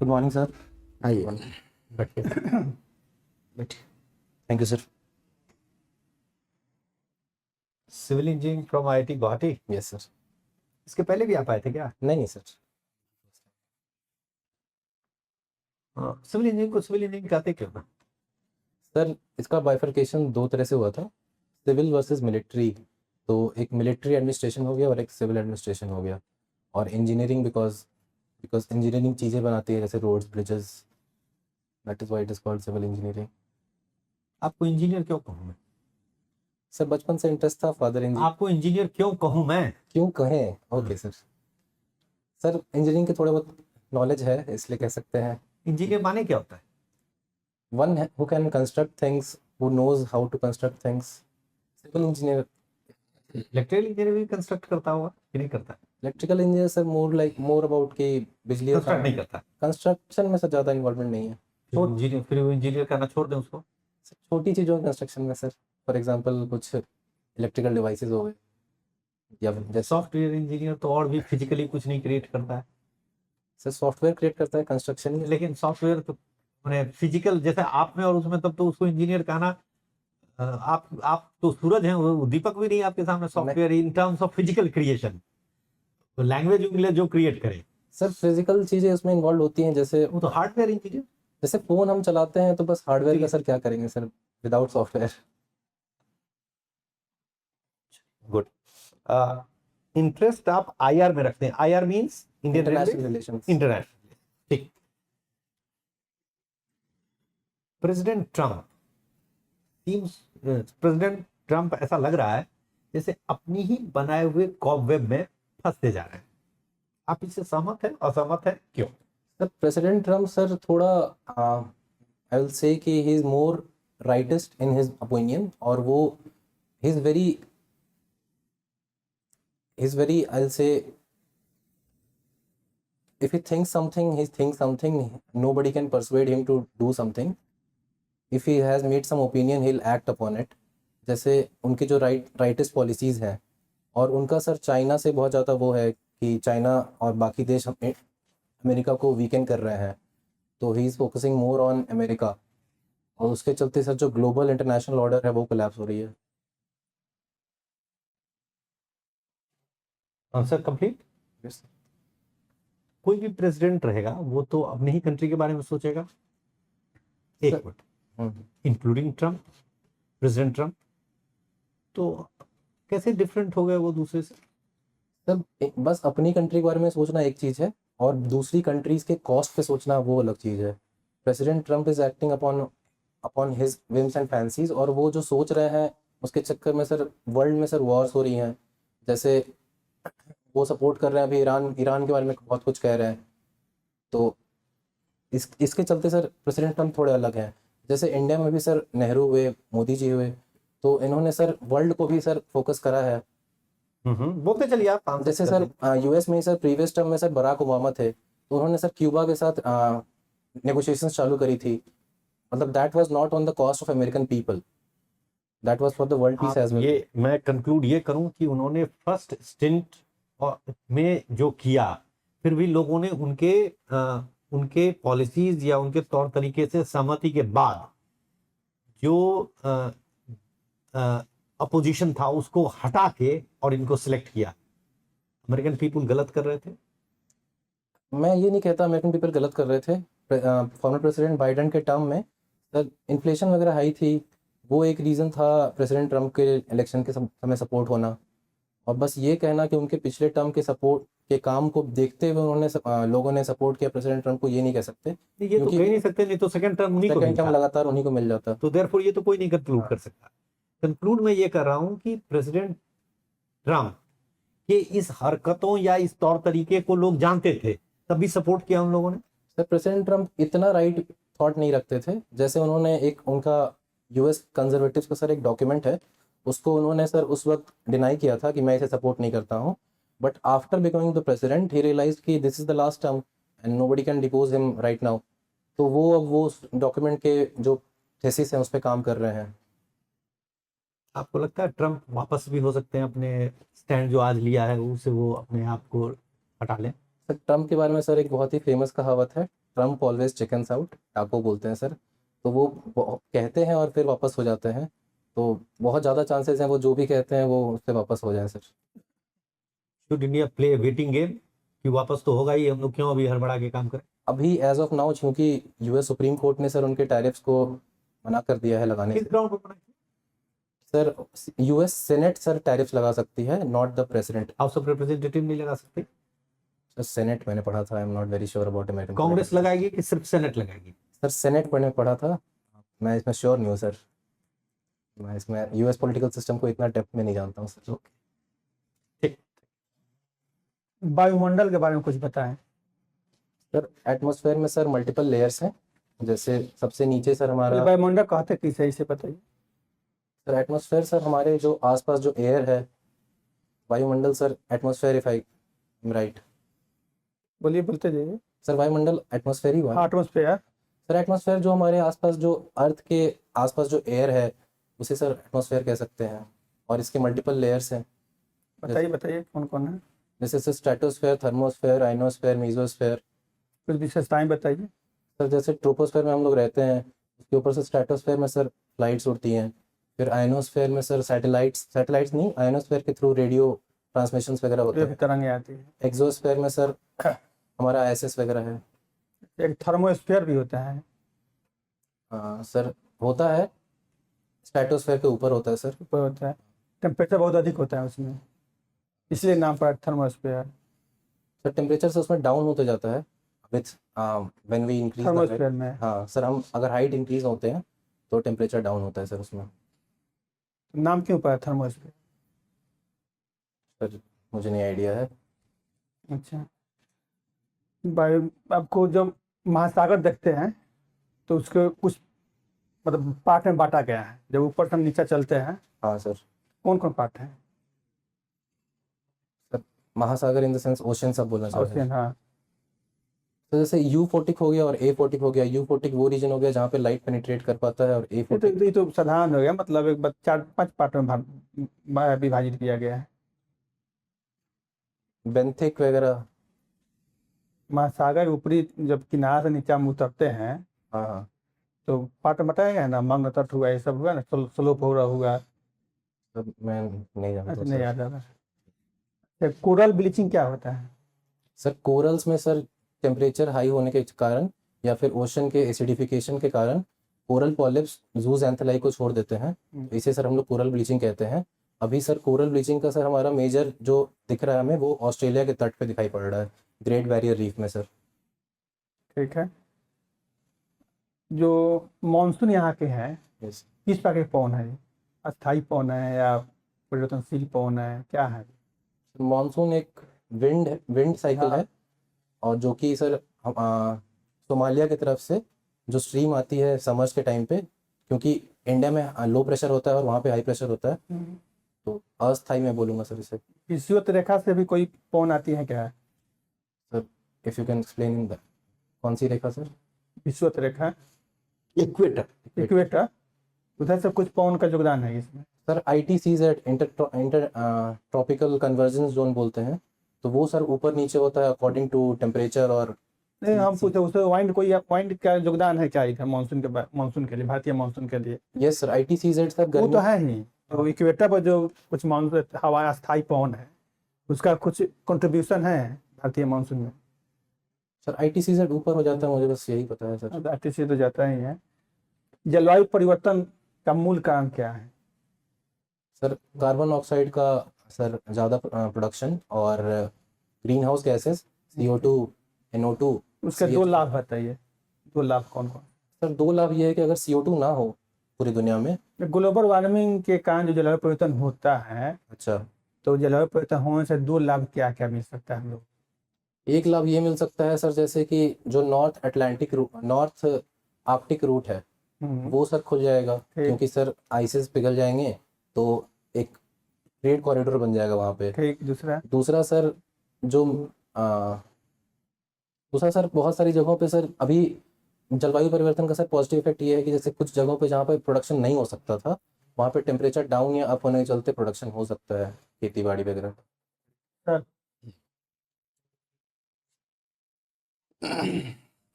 Good morning sir. आइए बैठिए बैठिए। Thank you sir. Civil engineering from IIT Guwahati. Yes sir. इसके पहले भी आप आए थे क्या? नहीं सर। सिविल इंजीनियरिंग कहते क्यों ना? सर इसका बाइफरकेशन दो तरह से हुआ था, सिविल वर्सेस मिलिट्री। तो एक मिलिट्री एडमिनिस्ट्रेशन हो गया और एक सिविल एडमिनिस्ट्रेशन हो गया। और इंजीनियरिंग बिकॉज बिकॉज इंजीनियरिंग चीज़ें बनाती है जैसे roads bridges, that is why it is called civil engineering. आपको इंजीनियर क्यों कहूँ मैं? सर बचपन से इंटरेस्ट था, फादर इंजीनियर। आपको इंजीनियर क्यों कहूँ मैं? क्यों कहें? Okay sir. सर इंजीनियरिंग के थोड़े बहुत नॉलेज है इसलिए कह सकते हैं। इंजीनियर माने क्या होता है? One who can construct things, who knows how to construct things. Civil engineer. Electrical engineer भी कंस्ट्रक्ट करता होगा कि नहीं करता? Electrical engineer sir more about कि बिजली का कंस्ट्रक्ट नहीं करता। कंस्ट्रक्शन में सर ज़्यादा इन्वॉल्वमेंट नहीं है। फिर वो इंजीनियर करना छोड़ दें उसको। सर छोटी चीज़ों कंस्ट्रक्शन में सर, फॉर एग्जांपल कुछ इलेक्ट्रिकल डिवाइसेस हो गए या जैसे सॉफ्टवेयर इंजीनियर तो और भी फिजिकली कुछ नहीं क्रिएट करता है। सर सॉफ्टवेयर क्रिएट करता है कंस्ट्रक्शन में। लेकिन सॉफ्टवेयर तो मैंने फिजिकल जैसे आप में और उसमें, तब तो उसको इंजीनियर कहना। आप तो सूरज हैं, वो दीपक भी नहीं आपके सामने। Software in terms of physical creation, तो लैंग्वेज जो क्रिएट करे। सर फिजिकल चीज़ें उसमें इन्वॉल्व होती हैं, जैसे वो तो हार्डवेयर इंजीनियर। जैसे फ़ोन हम चलाते हैं तो बस हार्डवेयर का सर क्या करेंगे sir without software. Good. Interest आप आईआर में रखते हैं। IR means Indian international relations. International. ठीक। प्रेसिडेंट ट्रम्प ऐसा लग रहा है जैसे अपनी ही बनाए हुए कॉबवेब में फंसते जा रहे हैं। आप इससे सहमत हैं, असहमत हैं? क्यों? सर प्रेसिडेंट ट्रम्प सर थोड़ा आई विल से कि he is more rightist in his opinion, और वो he is very I will say if he thinks something, nobody can persuade him to do something. If he has made some opinion, he'll act upon it. जैसे उनके जो rightist policies हैं, और उनका sir China से बहुत ज़्यादा वो है कि चाइना और बाकी देश अमेरिका को वीकन कर रहे हैं, तो he is focusing more on America, और उसके चलते सर जो ग्लोबल इंटरनेशनल ऑर्डर है वो कोलैप्स हो रही है। Answer complete. yes. कोई भी प्रेसिडेंट रहेगा वो तो अपनी ही कंट्री के बारे में सोचेगा। एक minute, including Trump, president Trump. तो कैसे डिफरेंट हो गए वो दूसरे से? सब बस अपनी कंट्री के बारे में सोचना एक चीज़ है, और दूसरी कंट्रीज के कॉस्ट पे सोचना वो अलग चीज़ है। President Trump is acting upon upon his whims and fancies, और वो जो सोच रहे हैं उसके चक्कर में सर वर्ल्ड में सर वॉर्स हो रही हैं। जैसे वो सपोर्ट कर रहे हैं अभी ईरान के बारे में बहुत कुछ कह रहे हैं, तो इसके चलते सर प्रेसिडेंट ट्रम्प थोड़े अलग हैं। जैसे इंडिया में भी सर नेहरू हुए, मोदी जी हुए, तो इन्होंने सर वर्ल्ड को भी सर फोकस करा है। बोलते चलिए आप। जैसे सर यूएस में सर प्रीवियस टर्म में सर बराक ओबामा थे, तो उन्होंने सर क्यूबा के साथ नेगोशिएशंस चालू करी थी। मतलब that was not on the cost of American people, that was for the world peace as well. ये मैं कंक्लूड ये करूं कि उन्होंने फर्स्ट स्टिंट में जो किया, फिर भी लोगों ने उनके पॉलिसीज या उनके तौर तरीके से सहमति के बाद जो अपोजिशन था उसको हटा के और इनको सिलेक्ट किया। अमेरिकन पीपल गलत कर रहे थे? मैं ये नहीं कहता अमेरिकन पीपल गलत कर रहे थे। फॉर्मर प्रेसिडेंट बाइडेन के टर्म में सर इन्फ्लेशन वगैरह हाई थी, वो एक रीज़न था प्रेसिडेंट ट्रम्प के इलेक्शन के समय सपोर्ट होना। और बस ये कहना कि उनके पिछले टर्म के सपोर्ट के काम को देखते हुए उन्होंने लोगों ने सपोर्ट किया प्रेसिडेंट ट्रम्प को, ये नहीं कह सकते। ये तो कह नहीं सकते, नहीं तो सेकंड टर्म उन्हीं को सेकंड टर्म मिलता, लगातार उन्हीं को मिल जाता। तो देयरफॉर ये तो कोई नहीं कंक्लूड कर सकता। कंक्लूड मैं ये कर रहा हूं कि प्रेसिडेंट ट्रम्प के इस हरकतों या इस तौर तरीके को लोग जानते थे, तभी सपोर्ट किया उन लोगों ने। सर प्रेसिडेंट ट्रम्प इतना राइट थॉट नहीं रखते थे। जैसे उन्होंने एक उनका यूएस कंजर्वेटिव्स का सर एक डॉक्यूमेंट है, उसको उन्होंने सर उस वक्त डिनाई किया था कि मैं इसे सपोर्ट नहीं करता हूँ, but after becoming the president he realised कि this is the last term and nobody can depose him right now. तो वो अब वो डॉक्यूमेंट के जो थेसिस हैं उस पर काम कर रहे हैं। आपको लगता है ट्रम्प वापस भी हो सकते हैं अपने स्टैंड जो आज लिया है उससे वो अपने आप को हटा लें? सर ट्रम्प के बारे में सर एक बहुत ही फेमस कहावत है, ट्रम्प ऑलवेज चिकन्स आउट, टाको बोलते हैं सर। तो वो कहते हैं और फिर वापस हो जाते हैं, तो बहुत ज़्यादा चांसेस हैं वो जो भी कहते हैं वो उससे वापस हो जाए sir. Should India play waiting game कि वापस तो होगा ही, हम लोग क्यों अभी हड़बड़ा के काम करें? अभी एज ऑफ नाउ क्योंकि यूएस सुप्रीम कोर्ट ने सर उनके टैरिफ्स को मना कर दिया है लगाने किस से। ग्राउंड पर पड़ा? Sir US senate sir tariffs लगा सकती है, not the president. House of representative नहीं लगा सकते? सर सेनेट मैंने पढ़ा था, I am not very sure about American. Congress लगाएगी कि सिर्फ सेनेट लगाएगी? सर सेनेट मैंने पढ़ा था, मैं इसमें श्योर नहीं हूँ सर। मैं इसमें यूएस पॉलिटिकल सिस्टम को इतना डेप्थ में नहीं जानता हूँ सर। ठीक। वायुमंडल के बारे में कुछ बताएं। सर एटमॉस्फेयर में सर मल्टीपल लेयर्स हैं, जैसे सबसे नीचे सर हमारा, वायुमंडल कहते किसे है, इसे बताइए। सर एटमॉस्फेयर सर हमारे जो आसपास जो एयर है, वायुमंडल sir atmosphere, if I right. बोलिए, बोलते जाइए। सर वायुमंडल एटमॉस्फेयर ही हुआ। एटमॉस्फेयर। सर एटमॉस्फेयर जो हमारे आसपास जो अर्थ के आसपास जो एयर है उसे सर एटमॉस्फेयर कह सकते हैं, और इसके मल्टीपल लेयर्स हैं। बताइए बताइए कौन कौन है, जैसे sir stratosphere, thermosphere, ionosphere, mesosphere. कुछ विशेषताएं बताइए। सर जैसे ट्रोपोस्फेयर में हम लोग रहते हैं, उसके ऊपर से स्ट्रेटोस्फेयर में सर फ्लाइट्स उड़ती हैं। फिर आइनोस्फेयर में सर सैटेलाइट्स नहीं, आइनोस्फेयर के थ्रू रेडियो ट्रांसमिशंस वगैरह होते जो हैं। तरंगें आती है। एक्सोस्फेयर में सर हमारा आईएसएस वगैरह है। एक थर्मोस्फेयर भी होता है। सर होता है, स्ट्रेटोस्फेयर के ऊपर होता है सर। ऊपर होता है, टेम्परेचर बहुत अधिक होता है उसमें, इसलिए नाम पड़ा थर्मोस्फेयर। सर टेम्परेचर से उसमें डाउन होते जाता है with when we increase the thermosphere में हाँ सर, हम अगर हाइट इंक्रीज होते हैं तो टेम्परेचर डाउन होता है सर उसमें। नाम क्यों पड़ा थर्मोस्फेयर? सर मुझे नहीं आइडिया है। अच्छा, वायु आपको जब महासागर देखते हैं तो उसके कुछ मतलब पार्ट में बांटा गया है, जब ऊपर से हम नीचे चलते हैं हाँ सर। कौन कौन पार्ट है? सर महासागर इन द सेंस ओशन सब बोलना चाह रहे हैं। ओशियन, हाँ। तो जैसे U40 हो गया और A40 हो गया। U40 वो रीजन हो गया जहाँ पे लाइट पेनिट्रेट कर पाता है, और A40 ये तो साधारण हो गया, मतलब एक 4-5 पार्ट में विभाजित किया गया है। बेंथिक वगैरह। महासागर ऊपरी जब किनारे से नीचे हम उतरते हैं हाँ हाँ तो पार्ट में बताया गया ना, मंग तट हुआ, ये सब हुआ ना, स्लोप हो रहा होगा। सर मैं नहीं जानता अच्छा, हूँ नहीं सर। याद आ रहा। कोरल ब्लीचिंग क्या होता है? सर कोरल्स में सर टेम्परेचर हाई होने के कारण या फिर ओशन के एसिडिफिकेशन के कारण कोरल पॉलिप्स जूज़ैंथेलाई को छोड़ देते हैं। इसे सर हम लोग कोरल ब्लीचिंग कहते हैं। अभी सर कोरल ब्लीचिंग का सर हमारा मेजर जो दिख रहा है हमें, वो ऑस्ट्रेलिया के तट पे दिखाई पड़ रहा है, ग्रेट बैरियर रीफ में सर। ठीक है। जो मानसून यहाँ के हैं यस। किस प्रकार के पवन है? अस्थाई पवन है या परिवर्तनशील पवन है, क्या है? मानसून एक विंड साइकिल हाँ। है, और जो कि सर सोमालिया की तरफ से जो स्ट्रीम आती है समर्स के टाइम पे, क्योंकि इंडिया में लो प्रेशर होता है और वहाँ पे हाई प्रेशर होता है, तो अस्थाई मैं बोलूँगा सर इसे। विषुवत रेखा से भी कोई पवन आती है क्या? Sir if you can explain in the, कौन सी रेखा सर? विषुवत रेखा, इक्वेटर। इक्वेटर, उधर से कुछ पवन का योगदान है इसमें। Sir ITCZ inter tropical convergence zone बोलते हैं, तो वो सर ऊपर नीचे होता है अकॉर्डिंग टू टेम्परेचर। और नहीं, हम पूछे उससे वाइंड का योगदान है क्या इधर मानसून के लिए, भारतीय मानसून के लिए? यस सर, ITCZ सर वो तो गर्मी। है ही, तो इक्वेटर पर जो कुछ मानसून हवा स्थायी पवन है उसका कुछ कंट्रीब्यूशन है भारतीय मानसून में। सर ITCZ ऊपर हो जाता है, मुझे बस यही पता है सर। आर्टिसी तो जाता ही है। जलवायु परिवर्तन का मूल कारण क्या है? सर कार्बन ऑक्साइड का सर ज़्यादा प्रोडक्शन, और green house gases CO2, NO2। उसके दो लाभ बताइए, दो लाभ कौन कौन? सर दो लाभ ये है कि अगर CO2 ना हो पूरी दुनिया में। ग्लोबल वार्मिंग के कारण जो जलवायु परिवर्तन होता है, अच्छा, तो जलवायु परिवर्तन होने से दो लाभ क्या क्या मिल सकता है हम लोग? एक लाभ ये मिल सकता है सर, जैसे कि जो नॉर्थ आर्कटिक रूट है वो सर खुल जाएगा, क्योंकि सर आइसेस पिघल जाएंगे, तो एक ट्रेड कॉरिडोर बन जाएगा वहाँ पे। ठीक। दूसरा सर जो दूसरा सर बहुत सारी जगहों पे सर अभी जलवायु परिवर्तन का सर पॉजिटिव इफेक्ट ये है कि जैसे कुछ जगहों पे जहाँ पे प्रोडक्शन नहीं हो सकता था, वहाँ पे टेम्परेचर डाउन या अप होने के चलते प्रोडक्शन हो सकता है, खेती बाड़ी वगैरह। सर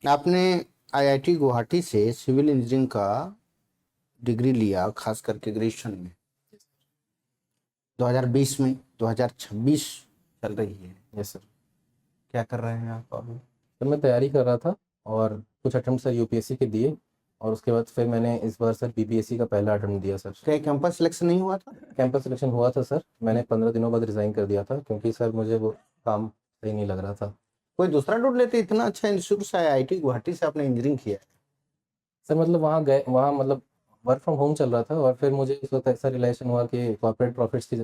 आपने आईआईटी गुवाहाटी से सिविल इंजीनियरिंग का डिग्री लिया, खास करके ग्रेजुएशन में 2020 में, 2026 चल रही है। Yes sir. क्या कर रहे हैं आप अभी? सर मैं तैयारी कर रहा था और कुछ अटेम्प्ट सर यूपीएससी के दिए, और उसके बाद फिर मैंने इस बार सर बीपीएससी का पहला अटेम्प्ट दिया सर। क्या कैंपस सिलेक्शन नहीं हुआ था? कैंपस सिलेक्शन हुआ था सर, मैंने 15 दिनों बाद रिज़ाइन कर दिया था क्योंकि सर मुझे वो काम सही नहीं लग रहा था। कोई दूसरा ढूंढ लेते, इतना अच्छा इंस्टीट्यूट से आईआईटी गुवाहाटी से आपने इंजीनियरिंग किया है। सर मतलब वहाँ गए, वहाँ मतलब वर्क फ्रॉम होम चल रहा था, और फिर मुझे इस वक्त ऐसा रियलाइजेशन हुआ कि कॉर्पोरेट प्रॉफिट्स के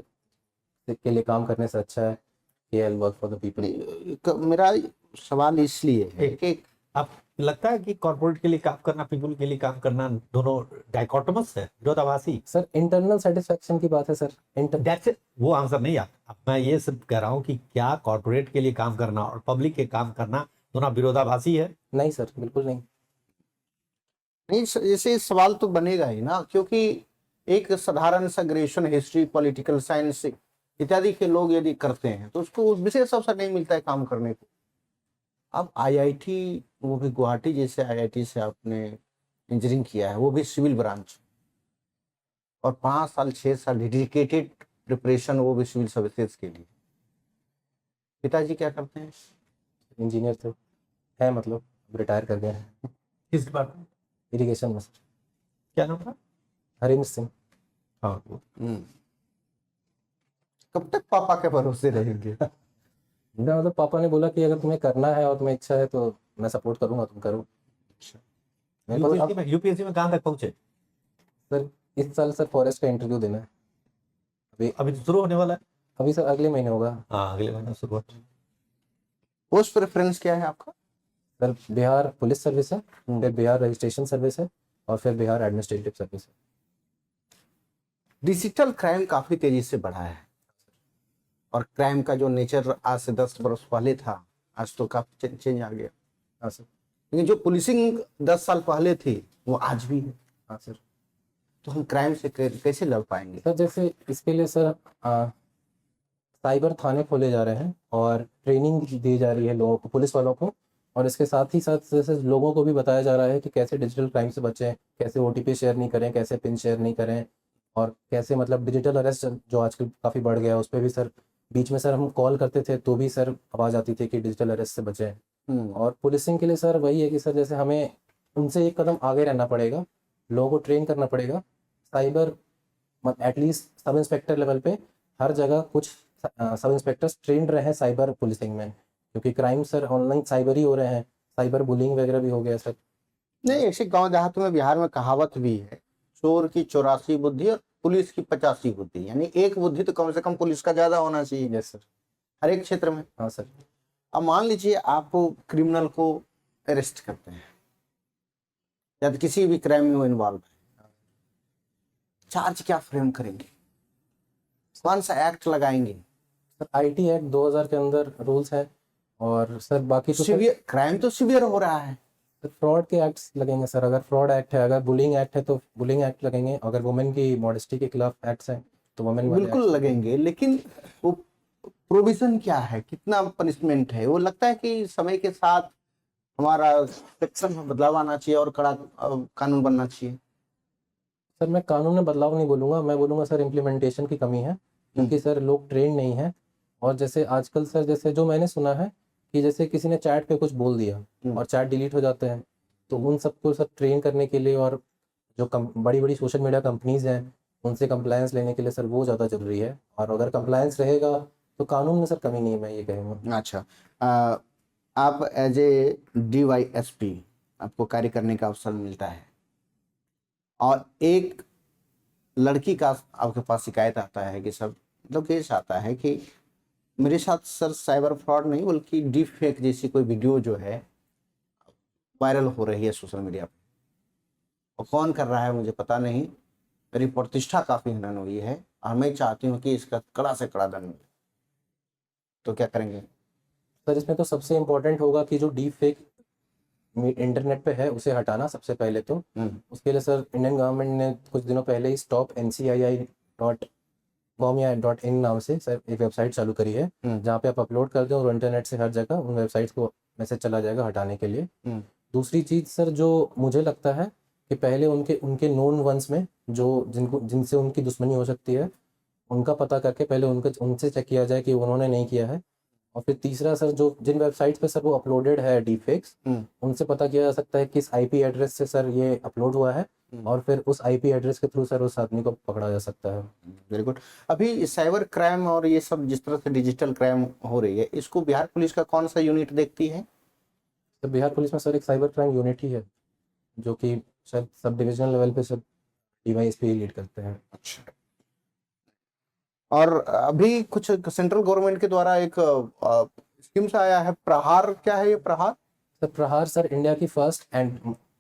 लिए काम करने से अच्छा है कि I work for the people. मेरा सवाल इसलिए है कि आप लगता है कि कॉर्पोरेट के लिए काम करना, पीपल के लिए काम करना, दोनों डाइकोटोमस है, विरोधाभासी? सर इंटरनल सेटिस्फेक्शन की बात है सर। That's it. वो आंसर नहीं आता। अब मैं ये सिर्फ कह रहा हूँ कि क्या कॉर्पोरेट के लिए काम करना और पब्लिक के काम करना दोनों विरोधाभासी है? नहीं सर, बिल्कुल नहीं। नहीं, ऐसे सवाल तो बनेगा ही ना, क्योंकि एक साधारण सा ग्रेजुएशन हिस्ट्री, पॉलिटिकल साइंस इत्यादि के लोग यदि करते हैं तो उसको विशेष अवसर नहीं मिलता है काम करने को। अब आईआईटी, वो भी गुवाहाटी जैसे आईआईटी से आपने इंजीनियरिंग किया है, वो भी सिविल ब्रांच, और 5 साल 6 साल डेडिकेटेड प्रिपरेशन, वो भी सिविल सर्विसेज के लिए। पिताजी क्या करते हैं? इंजीनियर थे, है मतलब रिटायर कर गए हैं। किस डिपार्टमेंट? इरिगेशन में सर। क्या नाम था? हरीश सिंह। हाँ। कब तक पापा के भरोसे रहेंगे? मतलब पापा ने बोला कि अगर तुम्हें करना है और तुम्हें इच्छा है तो मैं सपोर्ट करूंगा, तुम करो। मेरे को अब यूपीएससी में कहाँ तक पहुंचे? सर इस साल सर फॉरेस्ट का इंटरव्यू देना है। अभी तो शुरू होने वाला है। अभी सर अगले महीने होगा। हाँ, अगले महीने शुरुआत। पोस्ट प्रेफरेंस क्या है आपका? सर बिहार पुलिस सर्विस है, फिर बिहार रजिस्ट्रेशन सर्विस है, और फिर बिहार एडमिनिस्ट्रेटिव सर्विस है। डिजिटल क्राइम काफी तेजी से बढ़ा है, और क्राइम का जो नेचर आज से 10 बरस पहले था, आज तो काफी चेंज आ गया। हाँ सर। लेकिन जो पुलिसिंग 10 साल पहले थी वो आज भी है। हाँ सर। तो हम क्राइम से कैसे लड़ पाएंगे? सर जैसे इसके लिए सर साइबर थाने खोले जा रहे हैं और ट्रेनिंग दी जा रही है लोगों को, पुलिस वालों को, और इसके साथ ही साथ जैसे लोगों को भी बताया जा रहा है कि कैसे डिजिटल क्राइम से बचें, कैसे ओटीपी शेयर नहीं करें, कैसे पिन शेयर नहीं करें, और कैसे मतलब डिजिटल अरेस्ट जो आजकल काफ़ी बढ़ गया है उस पर भी सर, बीच में सर हम कॉल करते थे तो भी सर आवाज़ आती थी कि डिजिटल अरेस्ट से बचें। और पुलिसिंग के लिए सर वही है कि सर जैसे हमें उनसे एक कदम आगे रहना पड़ेगा, लोगों को ट्रेन करना पड़ेगा। Cyber at least sub inspector level पे हर जगह कुछ सब इंस्पेक्टर्स ट्रेंड रहे हैं साइबर पुलिसिंग में, क्योंकि क्राइम सर ऑनलाइन साइबर ही हो रहे हैं, साइबर बुलिंग वगैरह भी हो गया सर। नहीं, ऐसे गांव देहात में बिहार में कहावत भी है, चोर की 84 बुद्धि और पुलिस की 85 बुद्धि, यानी एक बुद्धि तो कम से कम पुलिस का ज्यादा होना चाहिए। Yes sir. हर एक क्षेत्र में। हाँ सर। अब मान लीजिए आप क्रिमिनल को अरेस्ट करते हैं या तो किसी भी क्राइम में वो इन्वॉल्व है, चार्ज क्या फ्रेम करेंगे? कौन सा एक्ट लगाएंगे? सर आईटी एक्ट 2000 के अंदर रूल्स है, और सर बाकी तो सिवियर क्राइम तो सिवियर हो रहा है। फ्रॉड के एक्ट्स लगेंगे सर, अगर फ्रॉड एक्ट है, अगर बुलिंग एक्ट है तो बुलिंग एक्ट लगेंगे, अगर वुमेन की मॉडेस्टी के खिलाफ एक्ट्स हैं तो वुमेन वाले बिल्कुल acts लगेंगे, लेकिन वो प्रोविजन क्या है, कितना पनिशमेंट है? वो लगता है कि समय के साथ हमारा सेक्शन में बदलाव आना चाहिए और कड़ा कानून बनना चाहिए। सर मैं कानून में बदलाव नहीं बोलूँगा, मैं बोलूँगा सर इम्प्लीमेंटेशन की कमी है, क्योंकि सर लोग ट्रेन नहीं है। और जैसे आजकल सर जैसे जो मैंने सुना है कि जैसे किसी ने चैट पे कुछ बोल दिया और चैट डिलीट हो जाते हैं, तो उन सबको सर ट्रेन करने के लिए और जो बड़ी बड़ी सोशल मीडिया कंपनीज हैं उनसे कंप्लायंस लेने के लिए सर वो ज़्यादा जरूरी है, और अगर कंप्लायंस रहेगा तो कानून में सर कमी नहीं है, मैं ये कहूँगा। अच्छा, आप एज ए DYSP आपको कार्य करने का अवसर मिलता है, और एक लड़की का आपके पास शिकायत आता है कि सर, मतलब केस आता है कि मेरे साथ सर साइबर फ्रॉड नहीं बल्कि डीप फेक जैसी कोई वीडियो जो है वायरल हो रही है सोशल मीडिया पे, और कौन कर रहा है मुझे पता नहीं, मेरी प्रतिष्ठा काफी हनन हुई है और मैं चाहती हूँ कि इसका कड़ा से कड़ा दंड मिले, तो क्या करेंगे? सर इसमें तो सबसे इम्पोर्टेंट होगा कि जो डीप फेक इंटरनेट पे है उसे हटाना सबसे पहले तो। उसके लिए सर इंडियन गवर्नमेंट ने कुछ दिनों पहले ही stopncii.com या .in नाम से सर एक वेबसाइट चालू करी है, जहाँ पे आप अपलोड कर दें और इंटरनेट से हर जगह उन वेबसाइट्स को मैसेज चला जाएगा हटाने के लिए। दूसरी चीज़ सर जो मुझे लगता है कि पहले उनके उनके नोन वंस में जो जिनसे उनकी दुश्मनी हो सकती है, उनका पता करके पहले उनसे चेक किया जाए कि उन्होंने नहीं किया है। और फिर तीसरा सर जो जिन वेबसाइट्स पे सर वो अपलोडेड है डीपफेक्स, उनसे पता किया जा सकता है किस आईपी एड्रेस से सर ये अपलोड हुआ है, और फिर उस आईपी एड्रेस के थ्रू सर उस आदमी को पकड़ा जा सकता है। Very good. अभी साइबर क्राइम और ये सब जिस तरह से डिजिटल क्राइम हो रही है, इसको बिहार पुलिस का कौन सा यूनिट देखती है? तो बिहार पुलिस में सर एक साइबर क्राइम यूनिट ही है, जो कि शायद सब डिविजनल लेवल पे सब डीवाईएसपी लीड करते हैं। अच्छा। और अभी कुछ सेंट्रल गवर्नमेंट के द्वारा एक स्कीम से आया है प्रहार, क्या है ये प्रहार? सर प्रहार सर इंडिया की फर्स्ट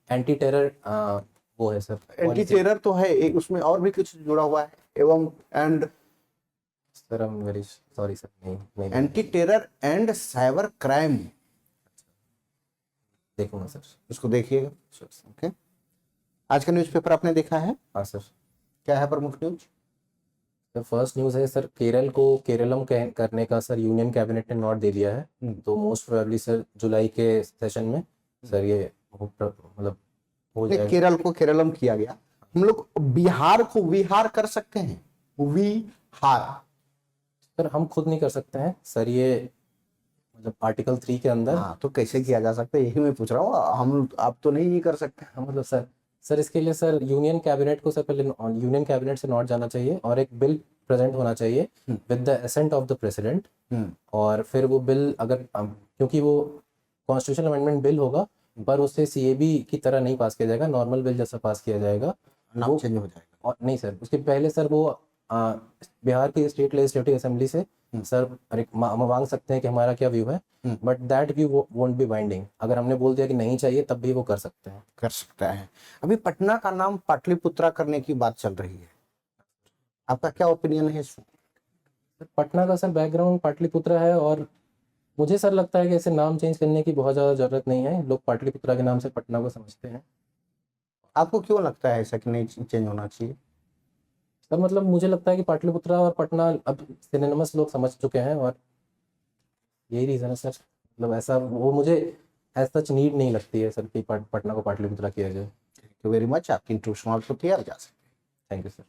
एंटी टेरर वो है सर। एंटी टेरर तो है एक, उसमें और भी कुछ जुड़ा हुआ है एवं and sir I am very sorry sir, नहीं anti terror and cyber crime, देखूंगा सर। इसको देखिएगा। Sure sir. ओके। आज का न्यूज़पेपर आपने देखा है, हाँ सर। क्या है प्रमुख न्यूज? सर फर्स्ट न्यूज़ है सर केरल को केरलम करने का सर यूनियन कैबिनेट ने नोट दे दिया है। तो मोस्ट प्रोबेबली सर जुलाई के सेशन में सर ये मतलब हो जाएगा। केरल को केरलम किया गया, हम लोग बिहार को विहार कर सकते हैं, विहार। सर हम खुद नहीं कर सकते हैं सर, ये मतलब आर्टिकल 3 के अंदर। हाँ, तो कैसे किया जा सकता है यही मैं पूछ रहा हूँ, हम आप तो नहीं कर सकते। मतलब सर इसके लिए सर यूनियन कैबिनेट को सर पहले यूनियन कैबिनेट से नोट जाना चाहिए और एक बिल प्रेजेंट होना चाहिए with the ascent of the president. और फिर वो बिल अगर क्योंकि वो कॉन्स्टिट्यूशनल अमेंडमेंट बिल होगा, पर उससे सीएबी की तरह नहीं पास किया जाएगा, नॉर्मल बिल जैसा पास किया जाएगा। नाम वो चेंज हो जाएगा। और नहीं सर, उसके पहले सर वो बिहार की स्टेट लेजिस्लेटिव असेंबली से सर मांग सकते हैं कि हमारा क्या व्यू है, but that view won't be binding. अगर हमने बोल दिया कि नहीं चाहिए तब भी वो कर सकते हैं। कर सकता है। अभी पटना का नाम पाटलिपुत्रा करने की बात चल रही है, आपका क्या ओपिनियन है इसमें? पटना का सर बैकग्राउंड पाटलिपुत्रा है, और मुझे सर लगता है कि इसे नाम चेंज करने की बहुत ज़्यादा ज़रूरत नहीं है। लोग पाटलिपुत्रा के नाम से पटना को समझते हैं। आपको क्यों लगता है ऐसा कि नहीं चेंज होना चाहिए? सर मतलब मुझे लगता है कि पाटलिपुत्रा और पटना अब सिनोनिमस लोग समझ चुके हैं, और यही रीज़न है सर। मतलब ऐसा वो मुझे एज सच नीड नहीं लगती है सर कि पटना को पाटलिपुत्रा किया जाए। Thank you very much. आपकी इंटरव्यू समाप्त होती है, आप जा सकते हैं। Thank you sir.